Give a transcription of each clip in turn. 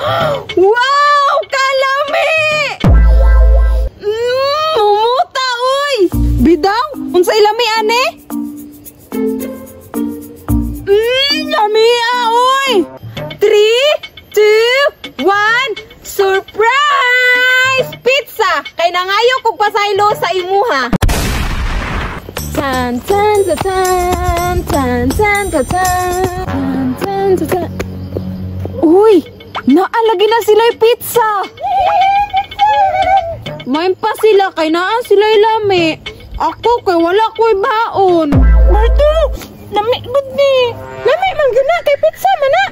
Wow! Kalami! Mumuta, uy! Bidang, unsa ilami, ane? Lamia, uy! 3, 2, 1, surprise! Pizza! Kay nangayo kong pasaylo sa imuha. Tan tan tan tan tan tan tan tan tan tan. Uy! Naalagi na sila yung pizza! Main pa sila kay naan sila ilami. Ako kay wala ko'y baon. Marto! Lami gud ni. Lami man gina kay pizza man na.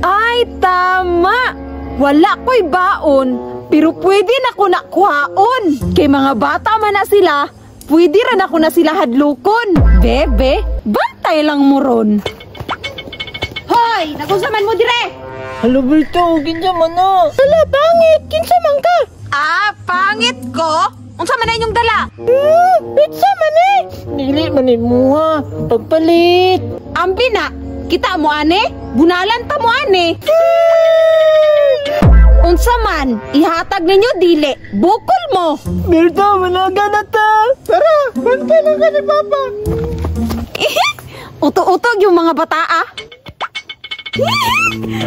Ay tama. Wala ko'y baon, pero pwede na ko nakuhaon. Kay mga bata man na sila, pwede rin ako na sila hadlukon. Bebe, bantay lang mo ron. Hoy, nagusaman mo dire. Halo Berto, kinsa man na. Hala, pangit. Kinsa man ka? Ah, pangit ko? Unsa man na inyong dala? Pizza man eh. Dili man ni mo ha. Pagpalit. Ambi na, kita mo ane? Bunalan ta mo ane. Unsa man, ihatag ninyo dili. Bukol mo. Berto, managa na ta. Tara, bantay lang ka ni Papa. Uto-utog yung mga bata ah.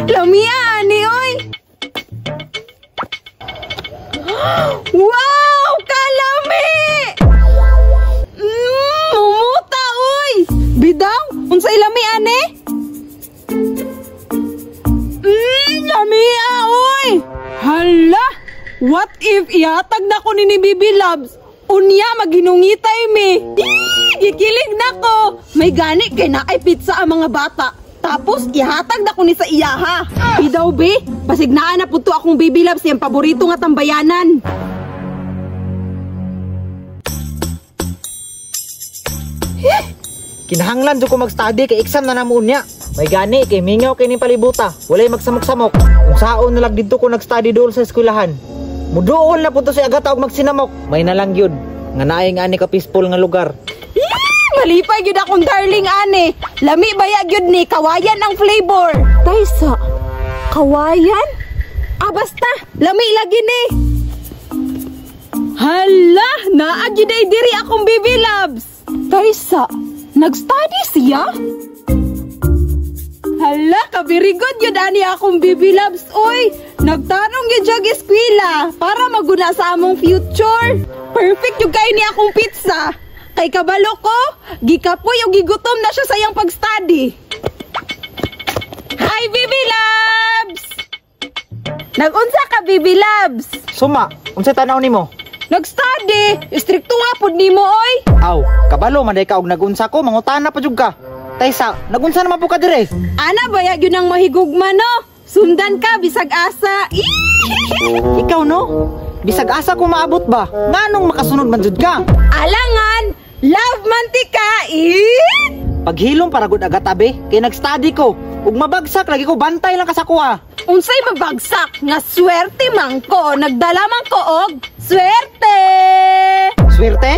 Lamia ani oy. Wow, kalami! Mumuta oy. Bidang, unsa ilami ane? Lamia oy. Hala, what if ihatag na ko ni Bibi Loves? Unya maginungitay mi. Gikilig na ko. May gani kay na ay pizza ang mga bata. Tapos ihatag na ko ni sa iyaha. Bidaw be, pasignaan na po to akong Bibi Loves yung paborito nga tambayanan. Kinahanglan jud ko mag-study kay exam na namuon niya. May gani kay mingaw kay ni palibuta. Walay magsamok-samok. Kung saon na lang dito ko nag-study dool sa eskwelahan. Muduol na po to si agata og magsinamok. May nalang yun. Nga naing ani ka peaceful nga lugar. Malipay gyud akong darling ane. Lami baya gyud ni kawayan ang flavor. Taysa, kawayan? Ah basta, lami lagi ni. Hala, naa gyud ay diri akong Bibi Loves. Taysa, nag-study siya? Hala, kabirigod yun ani akong Bibi Loves, oy. Nagtanong yun diyag eskwela para maguna sa among future. Perfect yung kayo ni akong pizza. Kay kabalo ko, gikapoy o gigutom na siya sa iyang pag-study. Hi, Bibi Loves! Nag-unsa ka, Bibi Loves? Suma, unsa tanaw nimo? Nag-study. Istrikto nga pod nimo, oy. Aw, kabalo man day ka og nagunsa ko, mangutana pa jud ka. Taysa, nagunsa naman po ka dire. Ana bayag yun ang mahigugma no. Sundan ka bisag asa. Ikaw no? Bisag asa ko maabot ba? Nganong makasunod man jud ka? Alangan, love mantika. Paghilom para gud agad tabi, kay nag-study ko. Ug mabagsak lagi ko bantay lang ka sa kuha. Unsay mabagsak nga swerte man ko, nagdala man ko og swerte. Swerte?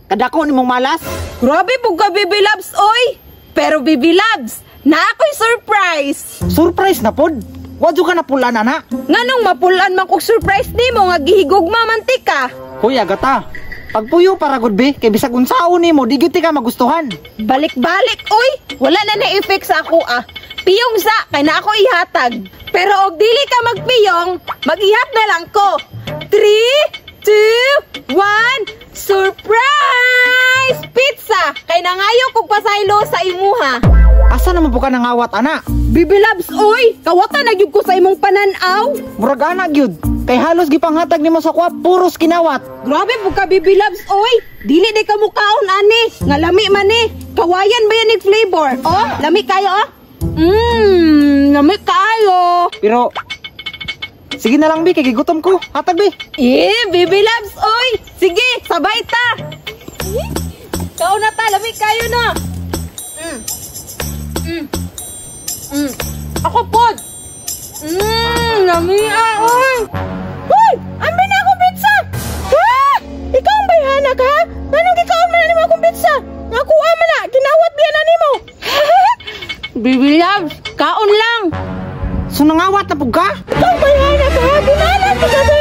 Kadako nimong malas? Grabe pug ka, Bibi Loves, oy. Pero Bibi Loves, na ako'y surprise. Surprise na pod? Wadyo ka na pulan na. Nganong mapulan man kog surprise nimo nga gihigugma mantika? Hoy agata, pagpuyo para gud be, kay bisag unsaon nimo di gyud ka magustuhan. Balik-balik, oy. Wala na na-effect sa ako ah. Piyong sa, kay na ako ihatag. Pero og dili ka magpiyong, mag-ihat na lang ko. 3, 2, 1, surprise! Pizza! Kay nangayo kog pasaylo sa imuha. Asa naman po ka nangawat ana? Bibi Loves, oy! Kawata na gyud ko sa imong pananaw. Murag ana gyud. Kay halos gipanghatag nimo sa kuha puros kinawat. Grabe po ka, Bibi Loves, oy! Dili di ka mukaon ani. Nga lami man ni. Kawayan ba yan ni flavor? Oh, lami kayo oh. Lami kayo. Pero sige na lang bi, kay gigutom ko. Hatag bi. Bibi Loves, oy! Sige, sabay ta. Kao na ta, lami kayo na. Ako pod. Lami oy. Hoy, ambi na ako pizza. Ha? Ikaw ang bayhanak ha? Anong ikaw man na nimo akong pizza? Nakuha man na, ginawat biya na nimo. Bibi Loves, kaon lang. So nangawat na pug ka? Ikaw ba yan? Ikaw, dinala,